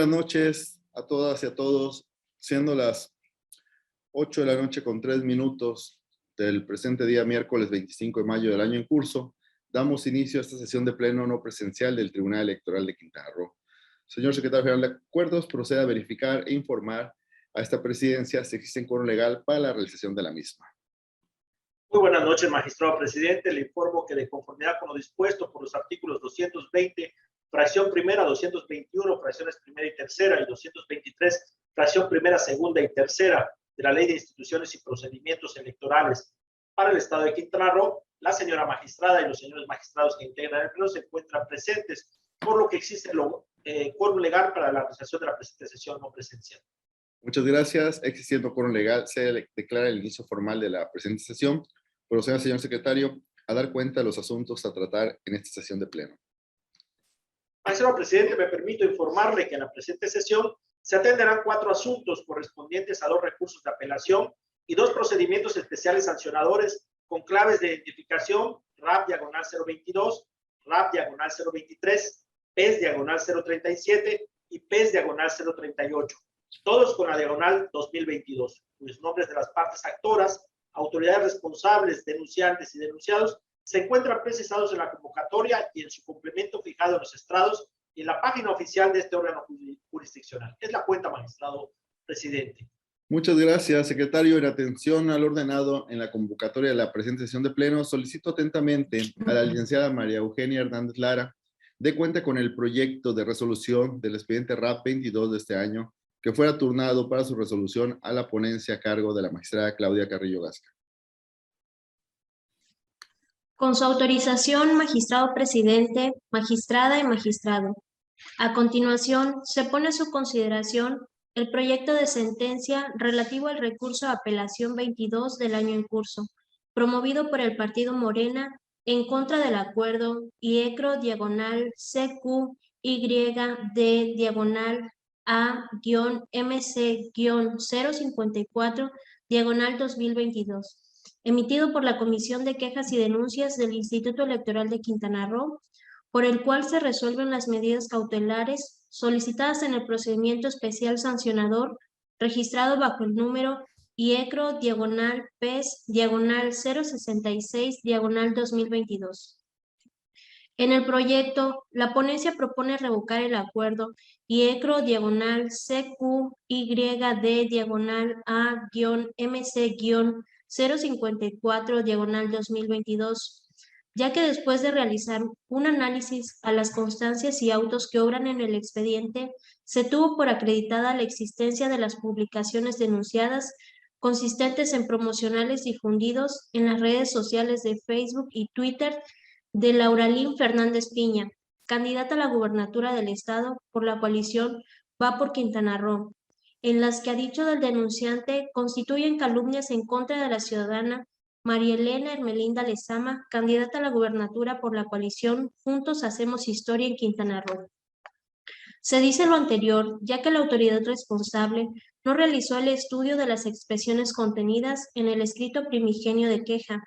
buenas noches a todas y a todos. Siendo las 8 de la noche con 3 minutos del presente día, miércoles 25 de mayo del año en curso, damos inicio a esta sesión de pleno no presencial del Tribunal Electoral de Quintana Roo. Señor Secretario General de Acuerdos, proceda a verificar e informar a esta presidencia si existe quórum legal para la realización de la misma. Muy buenas noches, magistrado presidente. Le informo que de conformidad con lo dispuesto por los artículos 220, fracción primera, 221, fracciones primera y tercera, y 223, fracción primera, segunda y tercera de la Ley de Instituciones y Procedimientos Electorales para el Estado de Quintana Roo, la señora magistrada y los señores magistrados que integran el pleno se encuentran presentes, por lo que existe el quórum legal para la realización de la presente sesión no presencial. Muchas gracias. Existiendo quórum legal, se declara el inicio formal de la presente sesión. Proceda, señor secretario, a dar cuenta de los asuntos a tratar en esta sesión de pleno. Señor presidente, me permito informarle que en la presente sesión se atenderán 4 asuntos correspondientes a 2 recursos de apelación y 2 procedimientos especiales sancionadores con claves de identificación RAP/022, RAP/023, PES/037 y PES/038, todos con la diagonal 2022, cuyos nombres de las partes actoras, autoridades responsables, denunciantes y denunciados se encuentran precisados en la convocatoria y en su complemento fijado en los estrados y en la página oficial de este órgano jurisdiccional. Es la cuenta, magistrado presidente. Muchas gracias, secretario. En atención al ordenado en la convocatoria de la presente sesión de pleno, solicito atentamente a la licenciada María Eugenia Hernández Lara dé cuenta con el proyecto de resolución del expediente RAP 22 de este año, que fuera turnado para su resolución a la ponencia a cargo de la magistrada Claudia Carrillo Gasca. Con su autorización, magistrado presidente, magistrada y magistrado. A continuación, se pone a su consideración el proyecto de sentencia relativo al recurso de apelación 22 del año en curso, promovido por el Partido Morena en contra del acuerdo IECRO-D-MC-A-MC-054-2022, emitido por la Comisión de Quejas y Denuncias del Instituto Electoral de Quintana Roo, por el cual se resuelven las medidas cautelares solicitadas en el procedimiento especial sancionador registrado bajo el número IECRO-PES/066/2022. En el proyecto, la ponencia propone revocar el acuerdo IECRO-CQYD-MC-054/2022, ya que después de realizar un análisis a las constancias y autos que obran en el expediente, se tuvo por acreditada la existencia de las publicaciones denunciadas consistentes en promocionales difundidos en las redes sociales de Facebook y Twitter de Lauralín Fernández Piña, candidata a la gubernatura del estado por la coalición Va por Quintana Roo, en las que a dicho del denunciante constituyen calumnias en contra de la ciudadana María Elena Hermelinda Lezama, candidata a la gubernatura por la coalición Juntos Hacemos Historia en Quintana Roo. Se dice lo anterior, ya que la autoridad responsable no realizó el estudio de las expresiones contenidas en el escrito primigenio de queja,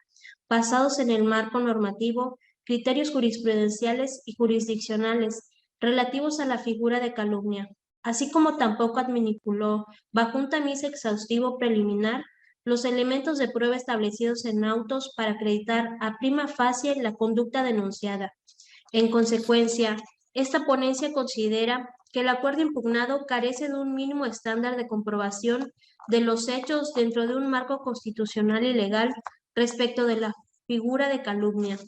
basados en el marco normativo, criterios jurisprudenciales y jurisdiccionales relativos a la figura de calumnia, así como tampoco adminipuló, bajo un tamiz exhaustivo preliminar, los elementos de prueba establecidos en autos para acreditar a prima facie la conducta denunciada. En consecuencia, esta ponencia considera que el acuerdo impugnado carece de un mínimo estándar de comprobación de los hechos dentro de un marco constitucional y legal respecto de la figura de calumnia.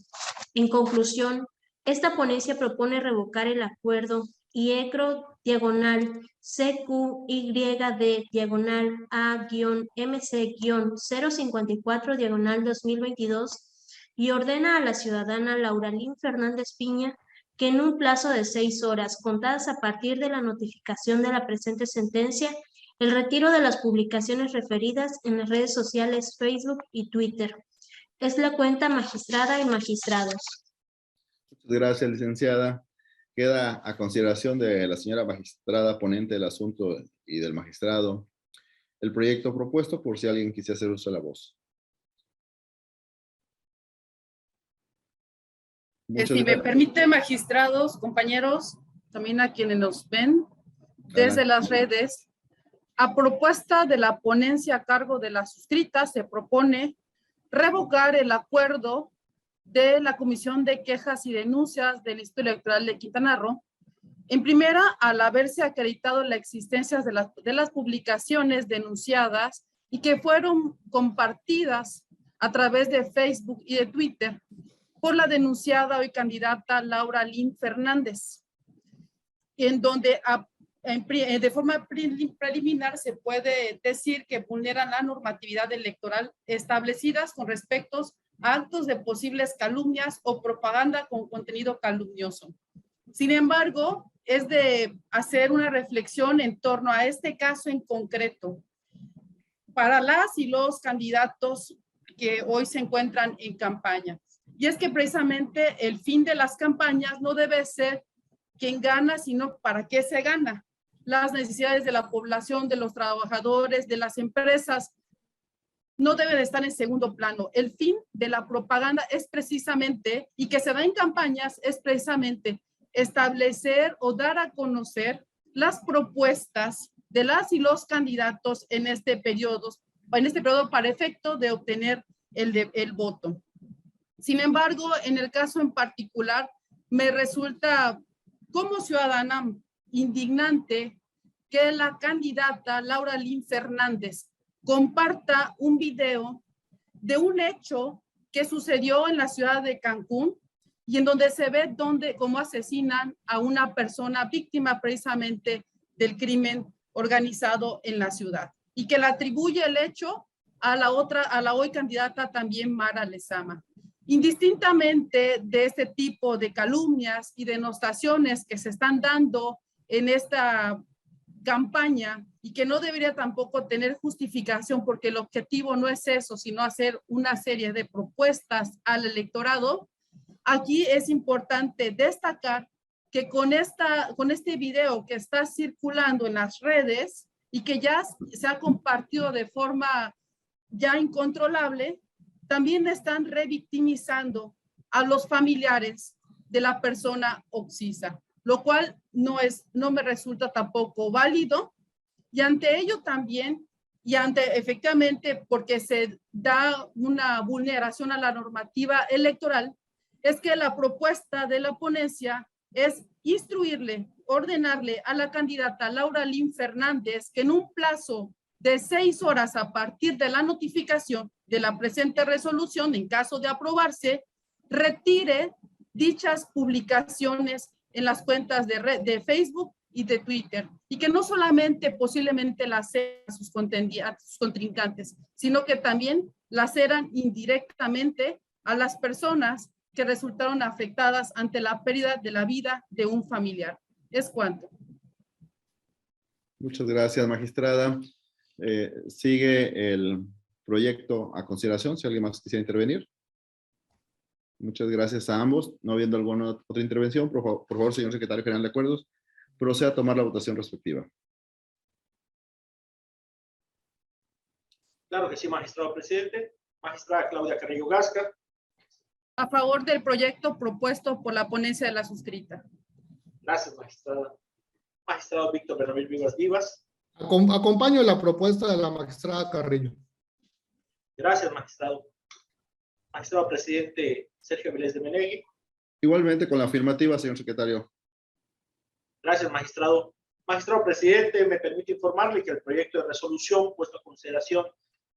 En conclusión, esta ponencia propone revocar el acuerdo IECRO-CQYD-A-MC-054-2022 y ordena a la ciudadana Lauralín Fernández Piña que en un plazo de 6 horas, contadas a partir de la notificación de la presente sentencia, el retiro de las publicaciones referidas en las redes sociales Facebook y Twitter. Es la cuenta, magistrada y magistrados. Muchas gracias, licenciada. Queda a consideración de la señora magistrada ponente del asunto y del magistrado el proyecto propuesto, por si alguien quisiera hacer uso de la voz. Si me permite, magistrados, compañeros, también a quienes nos ven, desde las redes. A propuesta de la ponencia a cargo de la suscrita, se propone revocar el acuerdo de la Comisión de Quejas y Denuncias del Instituto Electoral de Quintana Roo. En primera, al haberse acreditado la existencia de las publicaciones denunciadas y que fueron compartidas a través de Facebook y de Twitter por la denunciada hoy candidata Laura Lynn Fernández, en donde de forma preliminar se puede decir que vulneran la normatividad electoral establecidas con respecto a actos de posibles calumnias o propaganda con contenido calumnioso. Sin embargo, es de hacer una reflexión en torno a este caso en concreto para las y los candidatos que hoy se encuentran en campaña. Y es que precisamente el fin de las campañas no debe ser quién gana, sino para qué se gana. Las necesidades de la población, de los trabajadores, de las empresas, no deben estar en segundo plano. El fin de la propaganda es precisamente, y que se da en campañas, es precisamente establecer o dar a conocer las propuestas de las y los candidatos en este periodo para efecto de obtener el voto. Sin embargo, en el caso en particular, me resulta como ciudadana indignante que la candidata Laura Lynn Fernández comparta un video de un hecho que sucedió en la ciudad de Cancún y en donde se ve cómo asesinan a una persona víctima precisamente del crimen organizado en la ciudad, y que le atribuye el hecho a la hoy candidata también Mara Lezama. Indistintamente de este tipo de calumnias y denostaciones que se están dando en esta campaña y que no debería tampoco tener justificación, porque el objetivo no es eso, sino hacer una serie de propuestas al electorado, aquí es importante destacar que con este video que está circulando en las redes y que ya se ha compartido de forma ya incontrolable, también están revictimizando a los familiares de la persona occisa, lo cual no me resulta tampoco válido. Y ante ello también, efectivamente, porque se da una vulneración a la normativa electoral, es que la propuesta de la ponencia es ordenarle a la candidata Laura Lynn Fernández que en un plazo de 6 horas a partir de la notificación de la presente resolución, en caso de aprobarse, retire dichas publicaciones en las cuentas de Facebook y de Twitter, y que no solamente posiblemente las ceden a sus contrincantes, sino que también las cedan indirectamente a las personas que resultaron afectadas ante la pérdida de la vida de un familiar. Es cuanto. Muchas gracias, magistrada. Sigue el proyecto a consideración, si alguien más quisiera intervenir. Muchas gracias a ambos. No habiendo alguna otra intervención, por favor, señor secretario general de acuerdos, proceda a tomar la votación respectiva. Claro que sí, magistrado presidente. Magistrada Claudia Carrillo Gasca. A favor del proyecto propuesto por la ponencia de la suscrita. Gracias, magistrada. Magistrado Víctor Bernabé Vivas. Acompaño la propuesta de la magistrada Carrillo. Gracias, magistrado. Magistrado presidente Sergio Vilés de Menegui. Igualmente con la afirmativa, señor secretario. Gracias, magistrado. Magistrado presidente, me permite informarle que el proyecto de resolución puesto a consideración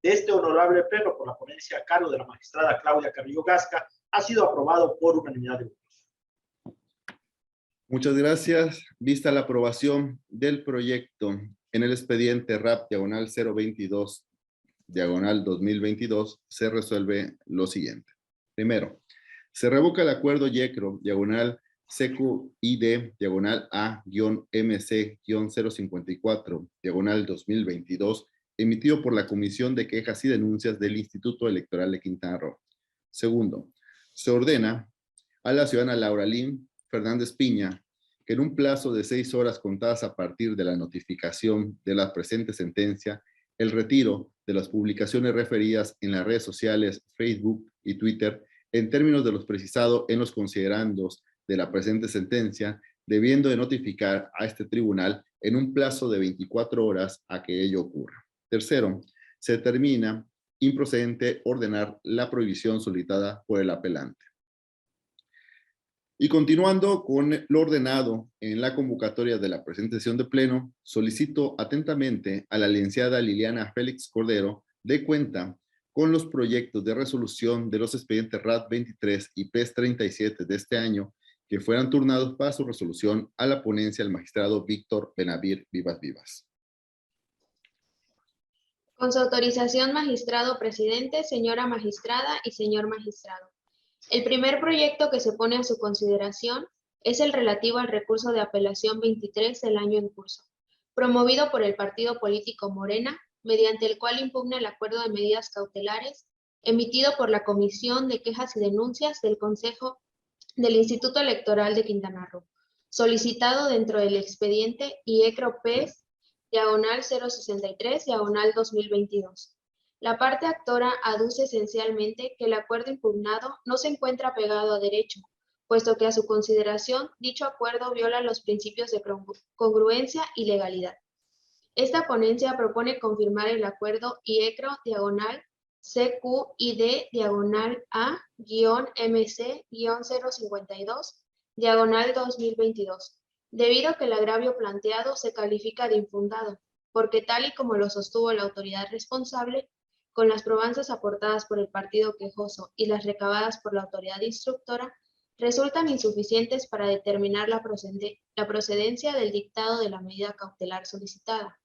de este honorable pleno por la ponencia a cargo de la magistrada Claudia Carrillo Gasca ha sido aprobado por unanimidad de votos. Muchas gracias. Vista la aprobación del proyecto en el expediente RAP diagonal 022 diagonal 2022, se resuelve lo siguiente. Primero, se revoca el acuerdo YECRO diagonal CQID diagonal A-MC-054 diagonal 2022 emitido por la Comisión de Quejas y Denuncias del Instituto Electoral de Quintana Roo. Segundo, se ordena a la ciudadana Laura Lynn Fernández Piña que en un plazo de 6 horas contadas a partir de la notificación de la presente sentencia, el retiro de las publicaciones referidas en las redes sociales Facebook y Twitter en términos de los precisados en los considerandos de la presente sentencia debiendo de notificar a este tribunal en un plazo de 24 horas a que ello ocurra. Tercero, se determina improcedente ordenar la prohibición solicitada por el apelante. Y continuando con lo ordenado en la convocatoria de la presente sesión de pleno, solicito atentamente a la licenciada Liliana Félix Cordero dé cuenta con los proyectos de resolución de los expedientes RAT 23 y PES 37 de este año que fueran turnados para su resolución a la ponencia del magistrado Víctor Benavir Vivas Vivas. Con su autorización, magistrado presidente, señora magistrada y señor magistrado. El primer proyecto que se pone a su consideración es el relativo al recurso de apelación 23 del año en curso, promovido por el partido político Morena, mediante el cual impugna el acuerdo de medidas cautelares emitido por la Comisión de Quejas y Denuncias del Consejo del Instituto Electoral de Quintana Roo, solicitado dentro del expediente IECRO-PES /063/2022. La parte actora aduce esencialmente que el acuerdo impugnado no se encuentra apegado a derecho, puesto que a su consideración dicho acuerdo viola los principios de congruencia y legalidad. Esta ponencia propone confirmar el acuerdo IECRO-CQ-ID-A-MC-052-2022, debido a que el agravio planteado se califica de infundado, porque tal y como lo sostuvo la autoridad responsable, con las probanzas aportadas por el partido quejoso y las recabadas por la autoridad instructora, resultan insuficientes para determinar la procedencia del dictado de la medida cautelar solicitada.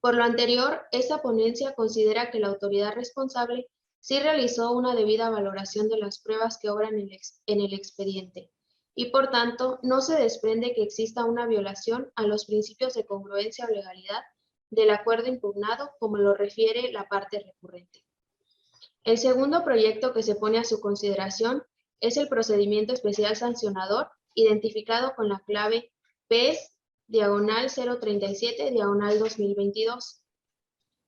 Por lo anterior, esta ponencia considera que la autoridad responsable sí realizó una debida valoración de las pruebas que obran en el expediente, y por tanto no se desprende que exista una violación a los principios de congruencia o legalidad del acuerdo impugnado, como lo refiere la parte recurrente. El segundo proyecto que se pone a su consideración es el procedimiento especial sancionador, identificado con la clave PES/037/2022,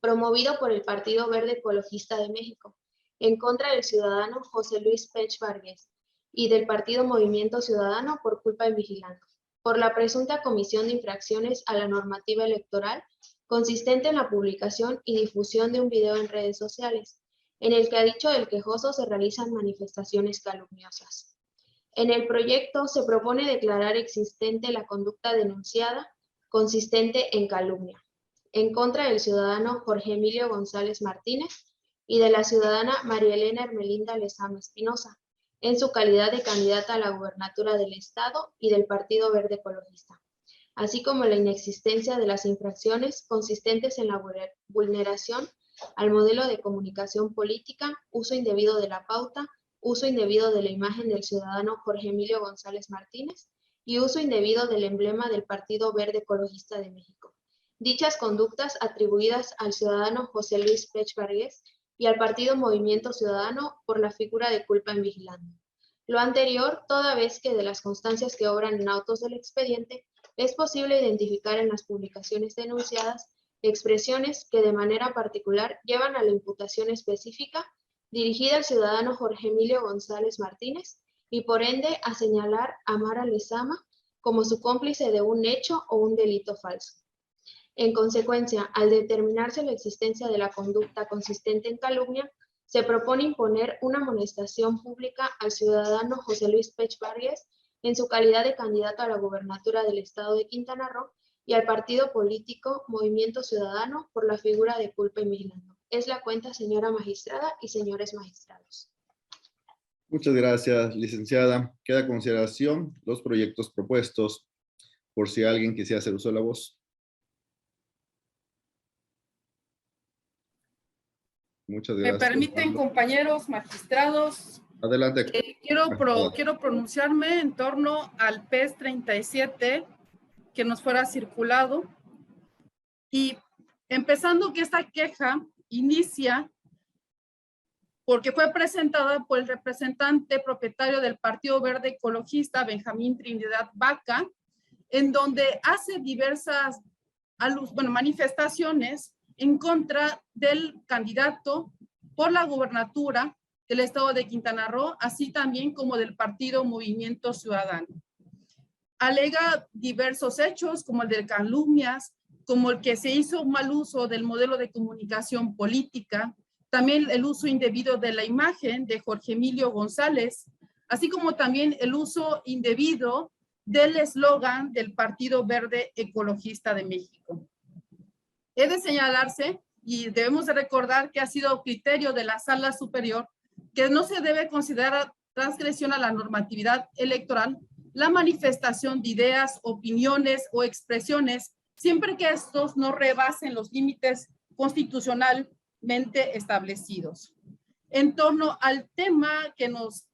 promovido por el Partido Verde Ecologista de México, en contra del ciudadano José Luis Pech Vargas y del Partido Movimiento Ciudadano por culpa en vigilante, por la presunta comisión de infracciones a la normativa electoral consistente en la publicación y difusión de un video en redes sociales, en el que a dicho del quejoso se realizan manifestaciones calumniosas. En el proyecto se propone declarar existente la conducta denunciada consistente en calumnia, en contra del ciudadano Jorge Emilio González Martínez y de la ciudadana María Elena Hermelinda Lezama Espinosa, en su calidad de candidata a la gubernatura del Estado y del Partido Verde Ecologista, así como la inexistencia de las infracciones consistentes en la vulneración al modelo de comunicación política, uso indebido de la pauta, uso indebido de la imagen del ciudadano Jorge Emilio González Martínez y uso indebido del emblema del Partido Verde Ecologista de México. Dichas conductas atribuidas al ciudadano José Luis Pech Vargas y al Partido Movimiento Ciudadano por la figura de culpa en vigilante. Lo anterior, toda vez que de las constancias que obran en autos del expediente, es posible identificar en las publicaciones denunciadas expresiones que de manera particular llevan a la imputación específica dirigida al ciudadano Jorge Emilio González Martínez y por ende a señalar a Mara Lezama como su cómplice de un hecho o un delito falso. En consecuencia, al determinarse la existencia de la conducta consistente en calumnia, se propone imponer una amonestación pública al ciudadano José Luis Pech Vargas en su calidad de candidato a la gubernatura del Estado de Quintana Roo y al partido político Movimiento Ciudadano por la figura de culpa en vigilando. Es la cuenta, señora magistrada y señores magistrados. Muchas gracias, licenciada. Queda a consideración los proyectos propuestos, por si alguien quisiera hacer uso de la voz. Muchas gracias. ¿Me permiten, compañeros magistrados? Adelante. Quiero pronunciarme en torno al PES 37 que nos fuera circulado. Y empezando que esta queja inicia porque fue presentada por el representante propietario del Partido Verde Ecologista, Benjamín Trinidad Vaca, en donde hace diversas manifestaciones en contra del candidato por la gubernatura del Estado de Quintana Roo, así también como del Partido Movimiento Ciudadano. alega diversos hechos, como el de calumnias, como el que se hizo un mal uso del modelo de comunicación política, también el uso indebido de la imagen de Jorge Emilio González, así como también el uso indebido del eslogan del Partido Verde Ecologista de México. He de señalarse, y debemos de recordar que ha sido criterio de la Sala Superior, que no se debe considerar transgresión a la normatividad electoral la manifestación de ideas, opiniones o expresiones, siempre que estos no rebasen los límites constitucionalmente establecidos. En torno al tema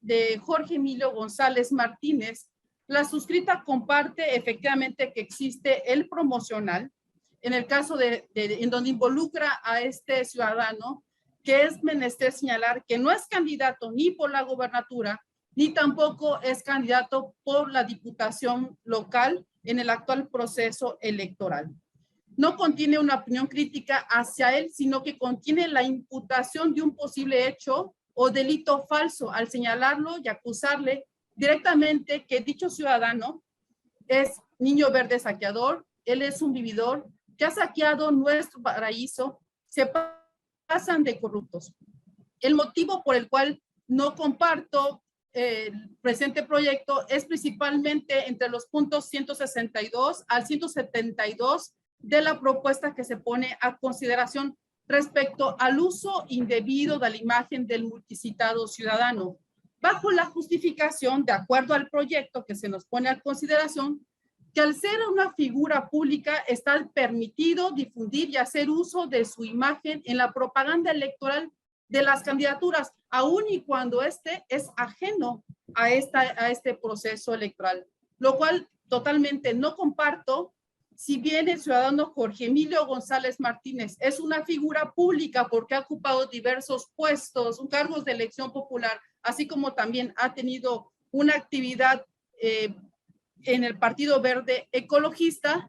de Jorge Emilio González Martínez, la suscrita comparte efectivamente que existe el promocional, en el caso en donde involucra a este ciudadano, que es menester señalar que no es candidato ni por la gobernatura, ni tampoco es candidato por la diputación local en el actual proceso electoral. No contiene una opinión crítica hacia él, sino que contiene la imputación de un posible hecho o delito falso al señalarlo y acusarle directamente que dicho ciudadano es niño verde saqueador, él es un vividor que ha saqueado nuestro paraíso, se pasan de corruptos. El motivo por el cual no comparto el presente proyecto es principalmente entre los puntos 162 al 172 de la propuesta que se pone a consideración respecto al uso indebido de la imagen del multicitado ciudadano, bajo la justificación, de acuerdo al proyecto que se nos pone a consideración, que al ser una figura pública está permitido difundir y hacer uso de su imagen en la propaganda electoral de las candidaturas, aun y cuando este es ajeno a este proceso electoral, lo cual totalmente no comparto. Si bien el ciudadano Jorge Emilio González Martínez es una figura pública porque ha ocupado diversos puestos, cargos de elección popular, así como también ha tenido una actividad en el Partido Verde Ecologista,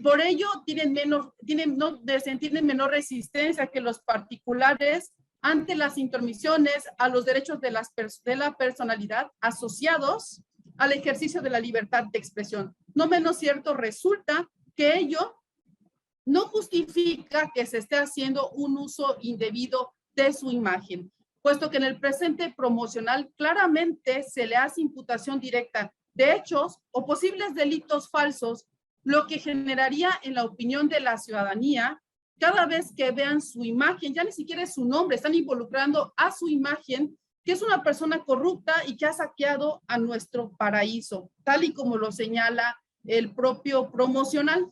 por ello tienen menor resistencia que los particulares ante las intromisiones a los derechos de la personalidad asociados al ejercicio de la libertad de expresión. No menos cierto resulta que ello no justifica que se esté haciendo un uso indebido de su imagen, puesto que en el presente promocional claramente se le hace imputación directa de hechos o posibles delitos falsos, lo que generaría en la opinión de la ciudadanía, cada vez que vean su imagen, ya ni siquiera es su nombre, están involucrando a su imagen, que es una persona corrupta y que ha saqueado a nuestro paraíso, tal y como lo señala el propio promocional.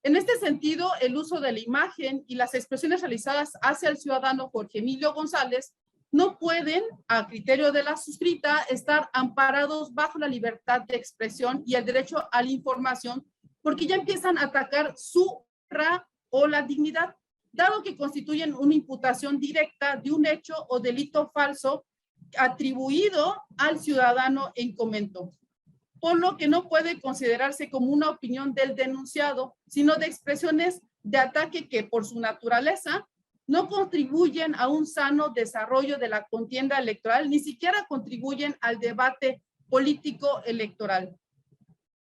En este sentido, el uso de la imagen y las expresiones realizadas hacia el ciudadano Jorge Emilio González no pueden, a criterio de la suscrita, estar amparados bajo la libertad de expresión y el derecho a la información, porque ya empiezan a atacar su honra o la dignidad, dado que constituyen una imputación directa de un hecho o delito falso atribuido al ciudadano en comento, por lo que no puede considerarse como una opinión del denunciado, sino de expresiones de ataque que por su naturaleza no contribuyen a un sano desarrollo de la contienda electoral, ni siquiera contribuyen al debate político electoral.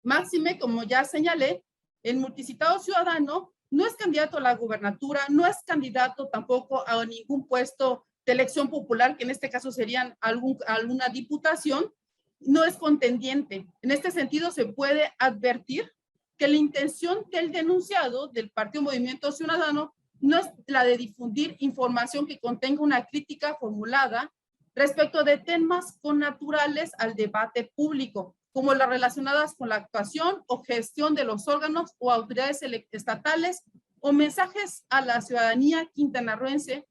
Máxime, como ya señalé, el multicitado ciudadano no es candidato a la gubernatura, no es candidato tampoco a ningún puesto de elección popular, que en este caso serían alguna diputación, no es contendiente. En este sentido, se puede advertir que la intención del denunciado del Partido Movimiento Ciudadano no es la de difundir información que contenga una crítica formulada respecto de temas connaturales al debate público, como las relacionadas con la actuación o gestión de los órganos o autoridades estatales, o mensajes a la ciudadanía quintanarroense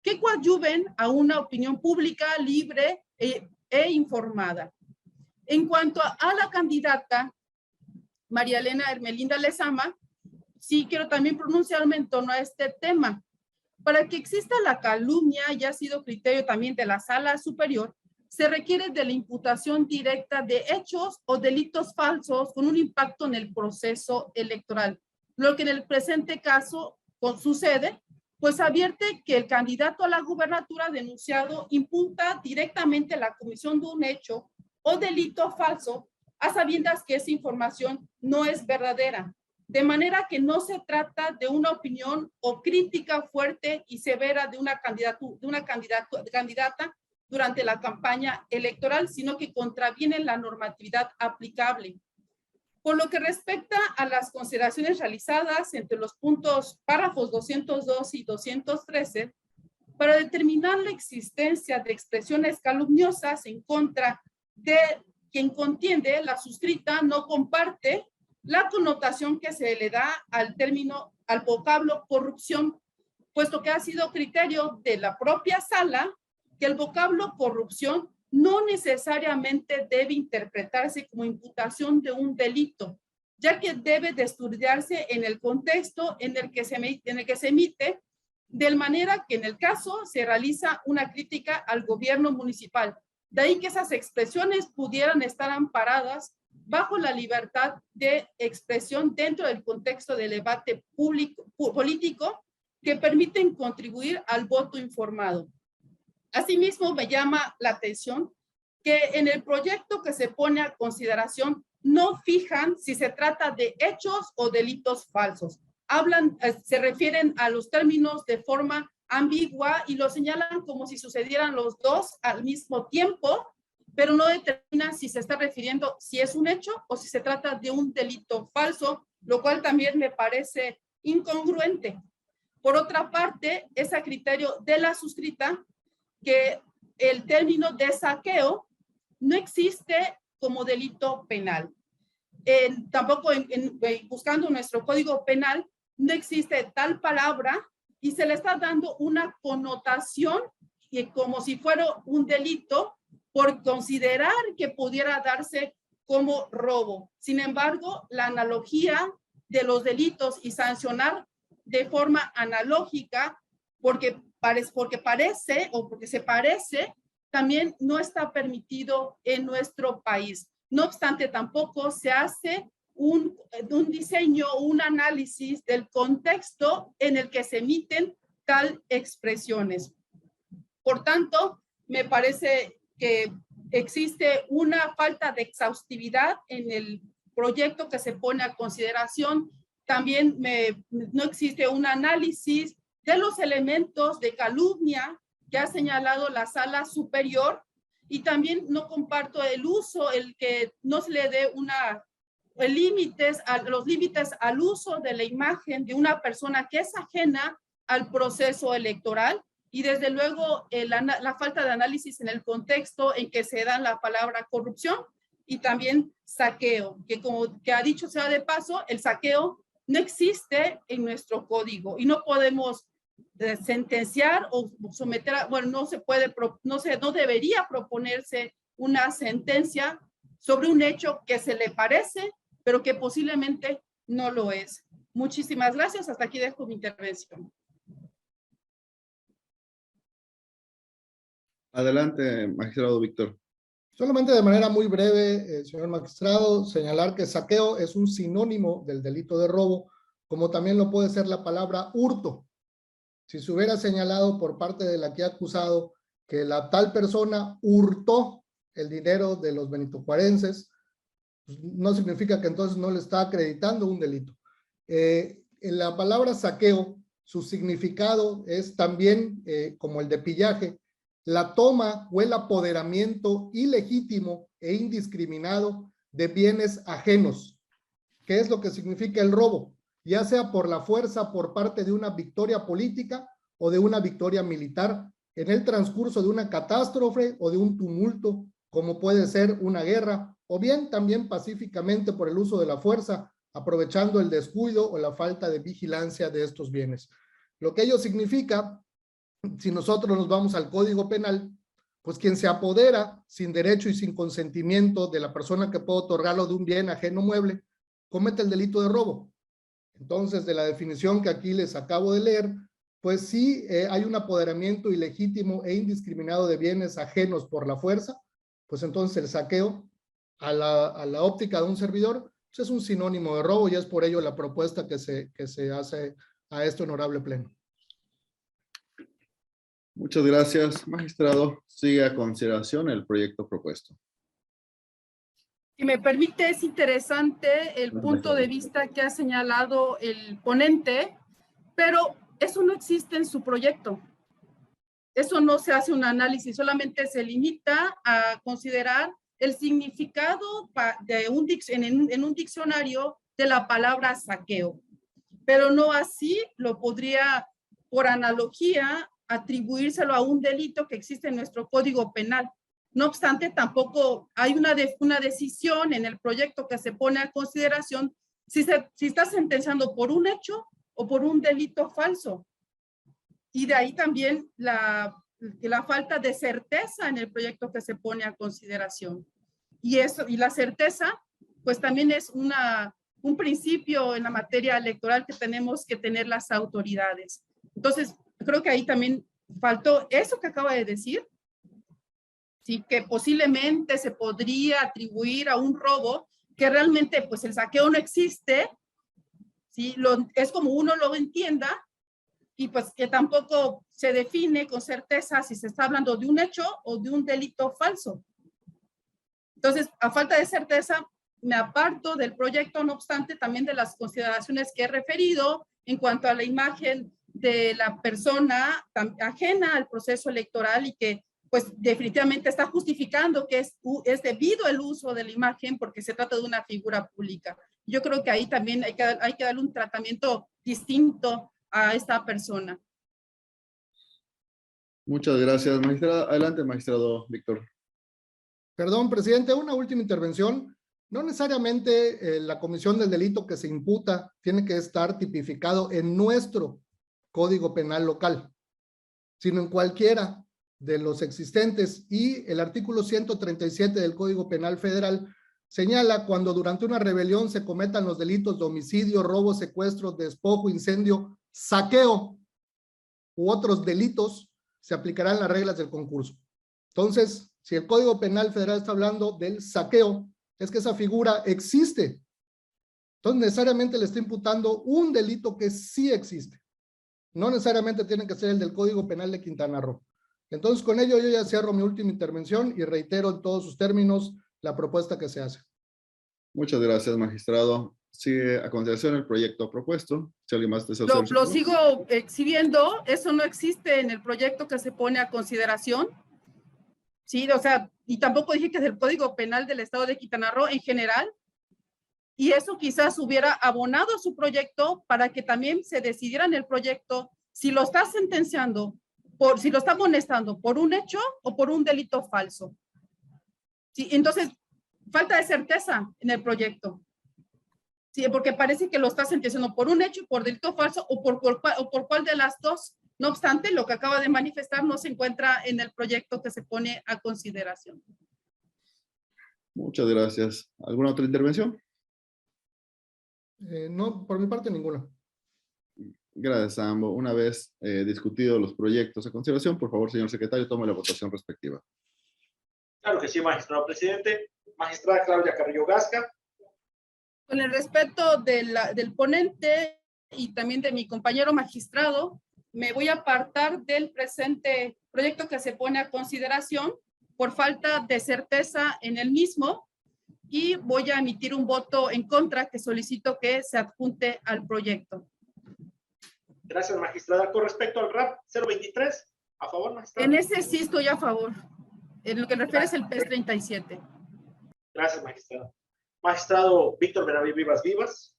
que coadyuven a una opinión pública libre e informada. En cuanto a la candidata María Elena Hermelinda Lezama, sí quiero también pronunciarme en torno a este tema. Para que exista la calumnia, ya ha sido criterio también de la Sala Superior, se requiere de la imputación directa de hechos o delitos falsos con un impacto en el proceso electoral. Lo que en el presente caso sucede, pues advierte que el candidato a la gubernatura denunciado imputa directamente la comisión de un hecho o delito falso a sabiendas que esa información no es verdadera. De manera que no se trata de una opinión o crítica fuerte y severa de una candidata durante la campaña electoral, sino que contraviene la normatividad aplicable. Por lo que respecta a las consideraciones realizadas entre los párrafos 202 y 213, para determinar la existencia de expresiones calumniosas en contra de quien contiende, la suscrita no comparte la connotación que se le da al vocablo corrupción, puesto que ha sido criterio de la propia sala que el vocablo corrupción no necesariamente debe interpretarse como imputación de un delito, ya que debe de estudiarse en el contexto en el que se emite, de manera que en el caso se realiza una crítica al gobierno municipal. De ahí que esas expresiones pudieran estar amparadas bajo la libertad de expresión dentro del contexto del debate político que permiten contribuir al voto informado. Asimismo, me llama la atención que en el proyecto que se pone a consideración no fijan si se trata de hechos o delitos falsos. Se refieren a los términos de forma ambigua y lo señalan como si sucedieran los dos al mismo tiempo, pero no determinan si se está refiriendo si es un hecho o si se trata de un delito falso, lo cual también me parece incongruente. Por otra parte, es a criterio de la suscrita que el término de saqueo no existe como delito penal. Tampoco buscando nuestro código penal no existe tal palabra y se le está dando una connotación como si fuera un delito por considerar que pudiera darse como robo. Sin embargo, la analogía de los delitos y sancionar de forma analógica porque se parece, también no está permitido en nuestro país. No obstante, tampoco se hace un diseño, un análisis del contexto en el que se emiten tal expresiones. Por tanto, me parece que existe una falta de exhaustividad en el proyecto que se pone a consideración. También no existe un análisis de los elementos de calumnia que ha señalado la sala superior, y también no comparto el que no se le dé los límites al uso de la imagen de una persona que es ajena al proceso electoral, y desde luego la falta de análisis en el contexto en que se da la palabra corrupción y también saqueo, que como que ha dicho sea de paso, el saqueo no existe en nuestro código y no podemos sentenciar o someter no debería proponerse una sentencia sobre un hecho que se le parece, pero que posiblemente no lo es. Muchísimas gracias. Hasta aquí dejo mi intervención. Adelante, magistrado Víctor. Solamente de manera muy breve, señor magistrado, señalar que saqueo es un sinónimo del delito de robo, como también lo puede ser la palabra hurto. Si se hubiera señalado por parte del aquí acusado que la tal persona hurtó el dinero de los benitojuarenses, pues no significa que entonces no le está acreditando un delito. En la palabra saqueo, su significado es también, como el de pillaje, la toma o el apoderamiento ilegítimo e indiscriminado de bienes ajenos. ¿Qué es lo que significa el robo? Ya sea por la fuerza por parte de una victoria política o de una victoria militar en el transcurso de una catástrofe o de un tumulto, como puede ser una guerra, o bien también pacíficamente por el uso de la fuerza, aprovechando el descuido o la falta de vigilancia de estos bienes. Lo que ello significa, si nosotros nos vamos al Código Penal, pues quien se apodera sin derecho y sin consentimiento de la persona que puede otorgarlo de un bien ajeno mueble, comete el delito de robo. Entonces, de la definición que aquí les acabo de leer, pues sí hay un apoderamiento ilegítimo e indiscriminado de bienes ajenos por la fuerza, pues entonces el saqueo a la óptica de un servidor pues es un sinónimo de robo, y es por ello la propuesta que se hace a este honorable pleno. Muchas gracias, magistrado. Sigue a consideración el proyecto propuesto. Si me permite, es interesante el punto de vista que ha señalado el ponente, pero eso no existe en su proyecto. Eso no se hace un análisis, solamente se limita a considerar el significado en un diccionario de la palabra saqueo, pero no así lo podría, por analogía, atribuírselo a un delito que existe en nuestro Código Penal. No obstante, tampoco hay una decisión en el proyecto que se pone a consideración si está sentenciando por un hecho o por un delito falso. Y de ahí también la falta de certeza en el proyecto que se pone a consideración. Y la certeza, pues también es un principio en la materia electoral que tenemos que tener las autoridades. Entonces, creo que ahí también faltó eso que acaba de decir, ¿sí? Que posiblemente se podría atribuir a un robo, que realmente pues el saqueo no existe, ¿sí? Es como uno lo entienda, y pues que tampoco se define con certeza si se está hablando de un hecho o de un delito falso. Entonces, a falta de certeza, me aparto del proyecto, no obstante, también de las consideraciones que he referido en cuanto a la imagen de la persona ajena al proceso electoral y que pues definitivamente está justificando que es debido el uso de la imagen porque se trata de una figura pública. Yo creo que ahí también hay que darle un tratamiento distinto a esta persona. Muchas gracias, magistrada. Adelante, magistrado Víctor. Perdón, presidente, una última intervención. No necesariamente la comisión del delito que se imputa tiene que estar tipificado en nuestro Código Penal local, sino en cualquiera de los existentes. Y el artículo 137 del Código Penal Federal señala cuando durante una rebelión se cometan los delitos de homicidio, robo, secuestro, despojo, incendio, saqueo u otros delitos, se aplicarán las reglas del concurso. Entonces, si el Código Penal Federal está hablando del saqueo, es que esa figura existe. Entonces, necesariamente le está imputando un delito que sí existe. No necesariamente tiene que ser el del Código Penal de Quintana Roo. Entonces, con ello yo ya cierro mi última intervención y reitero en todos sus términos la propuesta que se hace. Muchas gracias, magistrado. Sigue a continuación el proyecto propuesto. Si alguien más desea hacer Lo sigo exhibiendo. Eso no existe en el proyecto que se pone a consideración. Sí, o sea, y tampoco dije que es el Código Penal del Estado de Quintana Roo en general. Y eso quizás hubiera abonado su proyecto para que también se decidiera en el proyecto si lo está sentenciando, si lo está amonestando por un hecho o por un delito falso. Sí, entonces, falta de certeza en el proyecto. Sí, porque parece que lo está sentenciando por un hecho, por delito falso o por cuál de las dos. No obstante, lo que acaba de manifestar no se encuentra en el proyecto que se pone a consideración. Muchas gracias. ¿Alguna otra intervención? No, por mi parte ninguna. Gracias a ambos. Una vez discutidos los proyectos a consideración, por favor, señor secretario, tome la votación respectiva. Claro que sí, magistrado presidente. Magistrada Claudia Carrillo Gasca. Con el respeto del ponente y también de mi compañero magistrado, me voy a apartar del presente proyecto que se pone a consideración por falta de certeza en el mismo y voy a emitir un voto en contra que solicito que se adjunte al proyecto. Gracias, magistrada. Con respecto al RAP 023, ¿a favor, magistrada? En ese sí estoy a favor. En lo que refiere es el PES 37. Gracias, magistrada. Magistrado Víctor Benavides Vivas.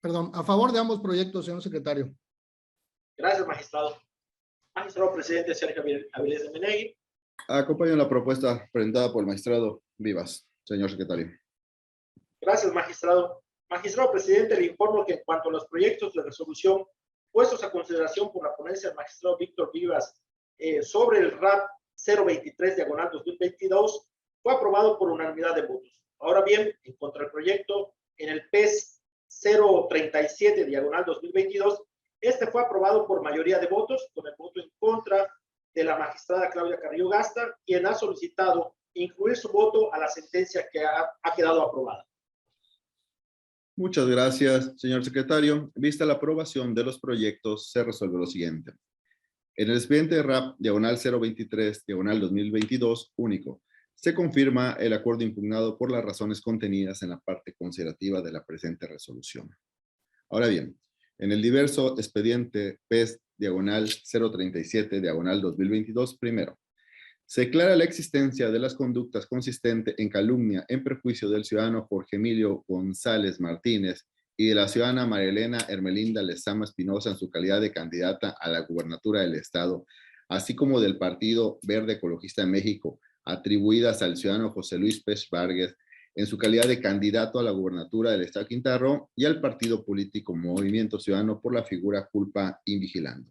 Perdón, a favor de ambos proyectos, señor secretario. Gracias, magistrado. Magistrado presidente Sergio Avilés de Menegui. Acompaño la propuesta presentada por el magistrado Vivas, señor secretario. Gracias, magistrado. Magistrado presidente, le informo que en cuanto a los proyectos de resolución puestos a consideración por la ponencia del magistrado Víctor Vivas sobre el RAP 023/2022, fue aprobado por unanimidad de votos. Ahora bien, en contra del proyecto, en el PES 037/2022, este fue aprobado por mayoría de votos, con el voto en contra de la magistrada Claudia Carrillo Gasca, quien ha solicitado incluir su voto a la sentencia que ha quedado aprobada. Muchas gracias, señor secretario. Vista la aprobación de los proyectos, se resuelve lo siguiente. En el expediente RAP, diagonal 023, diagonal 2022, único, Se confirma el acuerdo impugnado por las razones contenidas en la parte considerativa de la presente resolución. Ahora bien, en el diverso expediente PES diagonal 037 diagonal 2022, primero, se declara la existencia de las conductas consistentes en calumnia en perjuicio del ciudadano Jorge Emilio González Martínez y de la ciudadana María Elena Hermelinda Lezama Espinosa en su calidad de candidata a la gubernatura del Estado, así como del Partido Verde Ecologista de México, atribuidas al ciudadano José Luis Pech Vargas en su calidad de candidato a la gubernatura del Estado de Quintana Roo y al partido político Movimiento Ciudadano por la figura culpa invigilando.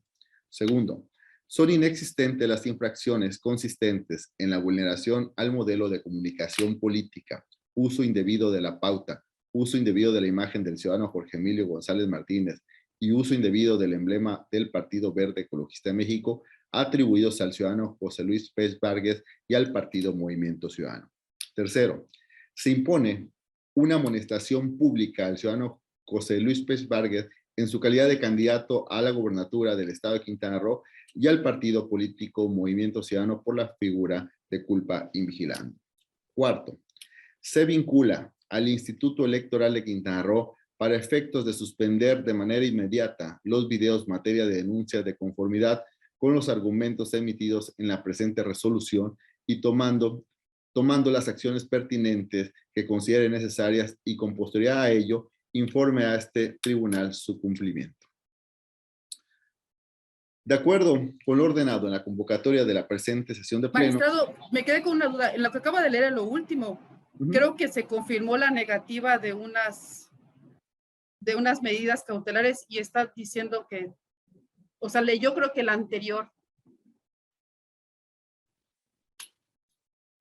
Segundo, son inexistentes las infracciones consistentes en la vulneración al modelo de comunicación política, uso indebido de la pauta, uso indebido de la imagen del ciudadano Jorge Emilio González Martínez y uso indebido del emblema del Partido Verde Ecologista de México, atribuidos al ciudadano José Luis Pech Vargas y al partido Movimiento Ciudadano. Tercero, se impone una amonestación pública al ciudadano José Luis Pech Vargas en su calidad de candidato a la gubernatura del Estado de Quintana Roo y al partido político Movimiento Ciudadano por la figura de culpa invigilando. Cuarto, se vincula al Instituto Electoral de Quintana Roo para efectos de suspender de manera inmediata los videos materia de denuncia de conformidad con los argumentos emitidos en la presente resolución y tomando las acciones pertinentes que considere necesarias y con posterioridad a ello, informe a este tribunal su cumplimiento. De acuerdo con lo ordenado en la convocatoria de la presente sesión de pleno. Magistrado, me quedé con una duda. En lo que acaba de leer en lo último, creo que se confirmó la negativa de unas medidas cautelares y está diciendo que, o sea, yo creo que la anterior.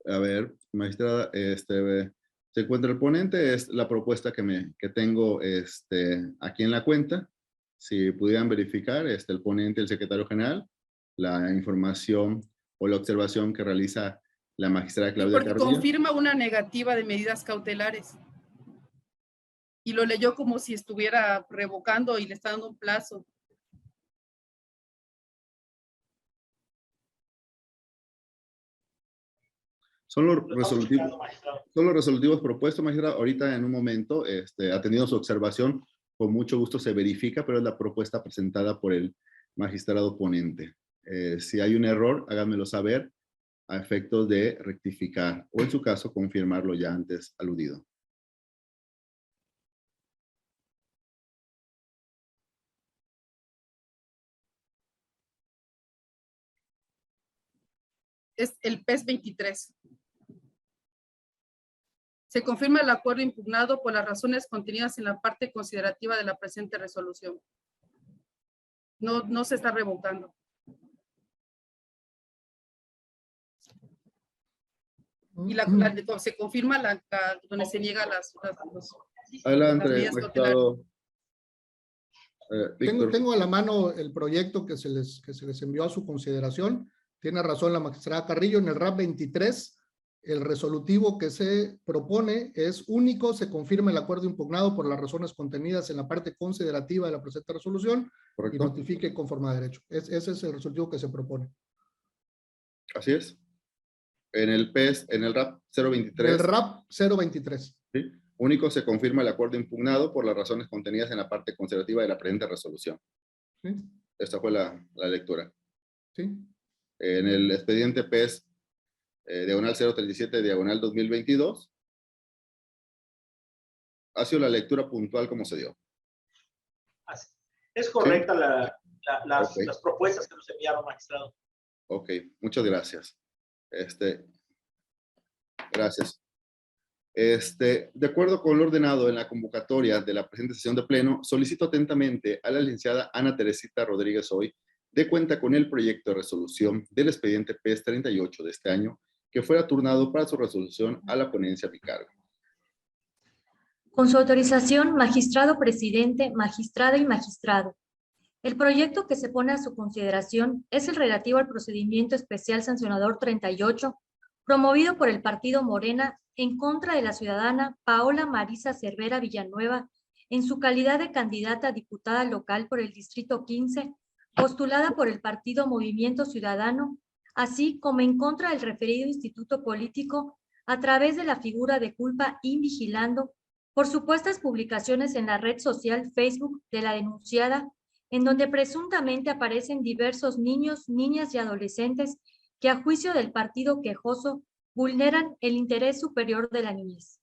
A ver, magistrada, se encuentra el ponente, es la propuesta que tengo aquí en la cuenta. Si pudieran verificar, el ponente, el secretario general, la información o la observación que realiza la magistrada Claudia Porque Carrillo. confirma una negativa de medidas cautelares. Y lo leyó como si estuviera revocando y le está dando un plazo. Son los resolutivos propuestos, magistrado. Ahorita en un momento, atendiendo su observación, con mucho gusto se verifica, pero es la propuesta presentada por el magistrado ponente. Si hay un error, háganmelo saber a efectos de rectificar o en su caso confirmarlo ya antes aludido. Es el PES 23. Se confirma el acuerdo impugnado por las razones contenidas en la parte considerativa de la presente resolución. No se está revocando. Y se confirma donde se niega Adelante, medidas magistrado. Tengo a la mano el proyecto que se les envió a su consideración. Tiene razón la magistrada Carrillo. En el RAP 23, el resolutivo que se propone es único. Se confirma el acuerdo impugnado por las razones contenidas en la parte considerativa de la presente resolución. Correcto. Y notifique conforme a derecho. Ese es el resolutivo que se propone. Así es. En el PES, en el RAP 023. El RAP 023. ¿Sí? Único se confirma el acuerdo impugnado por las razones contenidas en la parte considerativa de la presente resolución. ¿Sí? Esta fue la lectura. Sí. En el expediente PES, diagonal 037, diagonal 2022, ha sido la lectura puntual como se dio. Es correcta, ¿sí? Okay. Las propuestas que nos enviaron, magistrado. Ok, muchas gracias. Gracias. De acuerdo con lo ordenado en la convocatoria de la presente sesión de pleno, solicito atentamente a la licenciada Ana Teresita Rodríguez Hoy, de cuenta con el proyecto de resolución del expediente PES 38 de este año, que fuera turnado para su resolución a la ponencia a mi cargo. Con su autorización, magistrado presidente, magistrada y magistrado. El proyecto que se pone a su consideración es el relativo al procedimiento especial sancionador 38, promovido por el partido Morena en contra de la ciudadana Paola Marisa Cervera Villanueva, en su calidad de candidata a diputada local por el Distrito 15, postulada por el partido Movimiento Ciudadano, así como en contra del referido instituto político a través de la figura de culpa invigilando por supuestas publicaciones en la red social Facebook de la denunciada, en donde presuntamente aparecen diversos niños, niñas y adolescentes que a juicio del partido quejoso vulneran el interés superior de la niñez.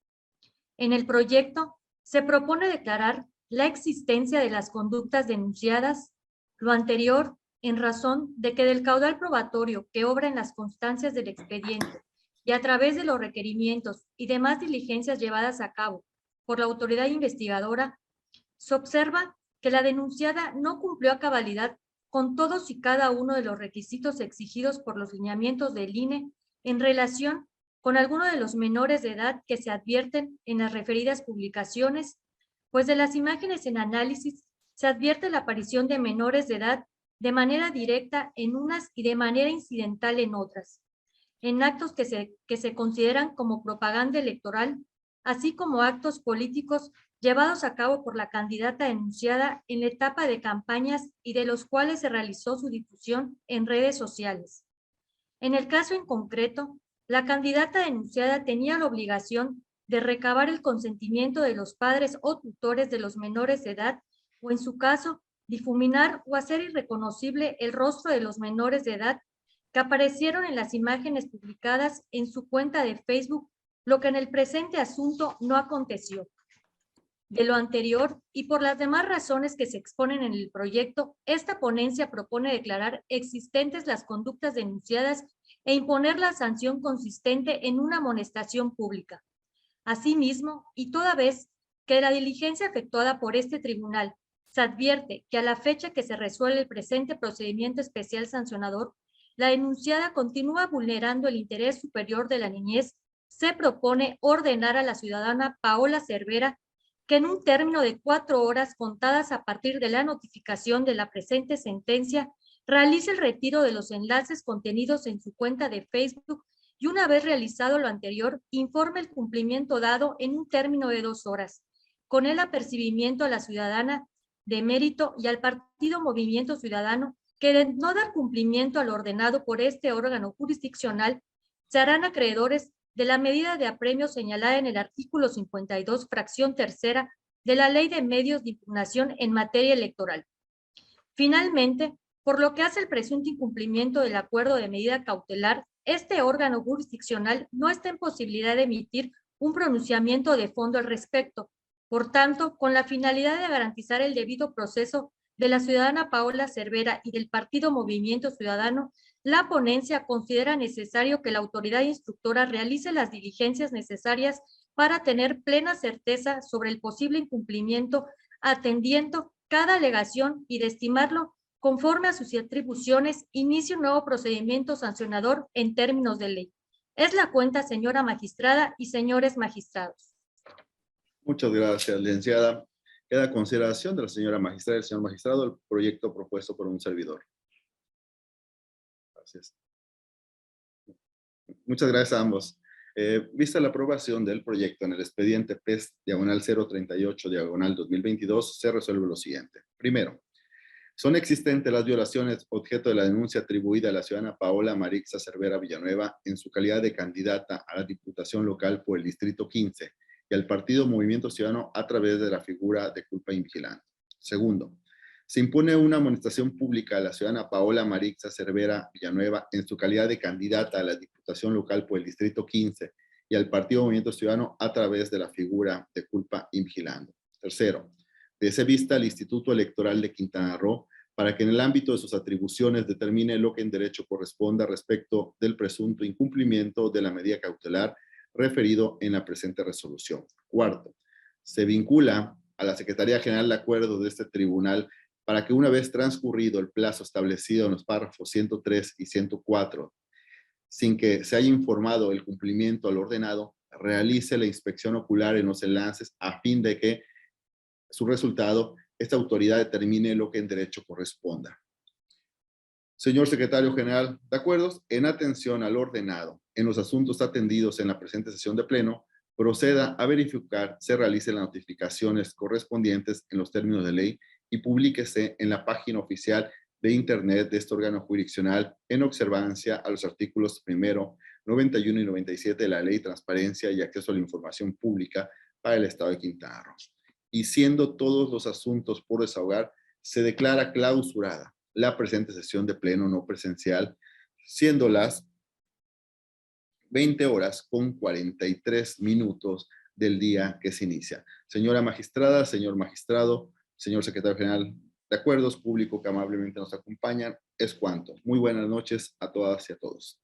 En el proyecto se propone declarar la existencia de las conductas denunciadas, lo anterior en razón de que del caudal probatorio que obra en las constancias del expediente y a través de los requerimientos y demás diligencias llevadas a cabo por la autoridad investigadora, se observa que la denunciada no cumplió a cabalidad con todos y cada uno de los requisitos exigidos por los lineamientos del INE en relación con alguno de los menores de edad que se advierten en las referidas publicaciones, pues de las imágenes en análisis se advierte la aparición de menores de edad de manera directa en unas y de manera incidental en otras, en actos que se consideran como propaganda electoral, así como actos políticos llevados a cabo por la candidata denunciada en la etapa de campañas y de los cuales se realizó su difusión en redes sociales. En el caso en concreto, la candidata denunciada tenía la obligación de recabar el consentimiento de los padres o tutores de los menores de edad o, en su caso, difuminar o hacer irreconocible el rostro de los menores de edad que aparecieron en las imágenes publicadas en su cuenta de Facebook, lo que en el presente asunto no aconteció. De lo anterior y por las demás razones que se exponen en el proyecto, esta ponencia propone declarar existentes las conductas denunciadas e imponer la sanción consistente en una amonestación pública. Asimismo, y toda vez que la diligencia efectuada por este tribunal se advierte que a la fecha que se resuelve el presente procedimiento especial sancionador, la denunciada continúa vulnerando el interés superior de la niñez, se propone ordenar a la ciudadana Paola Cervera que en un término de 4 horas contadas a partir de la notificación de la presente sentencia, realice el retiro de los enlaces contenidos en su cuenta de Facebook y una vez realizado lo anterior, informe el cumplimiento dado en un término de 2 horas, con el apercibimiento a la ciudadana de mérito y al partido Movimiento Ciudadano que de no dar cumplimiento a lo ordenado por este órgano jurisdiccional, se harán acreedores de la medida de apremio señalada en el artículo 52, fracción tercera de la Ley de Medios de Impugnación en materia electoral. Finalmente, por lo que hace el presunto incumplimiento del acuerdo de medida cautelar, este órgano jurisdiccional no está en posibilidad de emitir un pronunciamiento de fondo al respecto. Por tanto, con la finalidad de garantizar el debido proceso de la ciudadana Paola Cervera y del partido Movimiento Ciudadano, la ponencia considera necesario que la autoridad instructora realice las diligencias necesarias para tener plena certeza sobre el posible incumplimiento, atendiendo cada alegación y de estimarlo conforme a sus atribuciones, inicie un nuevo procedimiento sancionador en términos de ley. Es la cuenta, señora magistrada y señores magistrados. Muchas gracias, licenciada. Queda a consideración de la señora magistrada y el señor magistrado el proyecto propuesto por un servidor. Gracias. Muchas gracias a ambos. Vista la aprobación del proyecto en el expediente PES/038/2022, se resuelve lo siguiente. Primero, son existentes las violaciones objeto de la denuncia atribuida a la ciudadana Paola Marixa Cervera Villanueva en su calidad de candidata a la Diputación Local por el Distrito 15 y al Partido Movimiento Ciudadano a través de la figura de culpa invigilante. Segundo, se impone una amonestación pública a la ciudadana Paola Marixa Cervera Villanueva en su calidad de candidata a la Diputación Local por el Distrito 15 y al Partido Movimiento Ciudadano a través de la figura de culpa invigilando. Tercero, dese vista al Instituto Electoral de Quintana Roo para que en el ámbito de sus atribuciones determine lo que en derecho corresponda respecto del presunto incumplimiento de la medida cautelar referido en la presente resolución. Cuarto, se vincula a la Secretaría General de Acuerdo de este tribunal para que una vez transcurrido el plazo establecido en los párrafos 103 y 104, sin que se haya informado el cumplimiento al ordenado, realice la inspección ocular en los enlaces a fin de que su resultado, esta autoridad determine lo que en derecho corresponda. Señor Secretario General, ¿de acuerdo? En atención al ordenado, en los asuntos atendidos en la presente sesión de pleno, proceda a verificar se realicen las notificaciones correspondientes en los términos de ley y publíquese en la página oficial de Internet de este órgano jurisdiccional en observancia a los artículos 1º, 91 y 97 de la Ley de Transparencia y Acceso a la Información Pública para el Estado de Quintana Roo. Y siendo todos los asuntos por desahogar, se declara clausurada la presente sesión de pleno no presencial, siendo las 20 horas con 43 minutos del día que se inicia. Señora magistrada, señor magistrado, señor secretario general de Acuerdos, público que amablemente nos acompañan, es cuanto. Muy buenas noches a todas y a todos.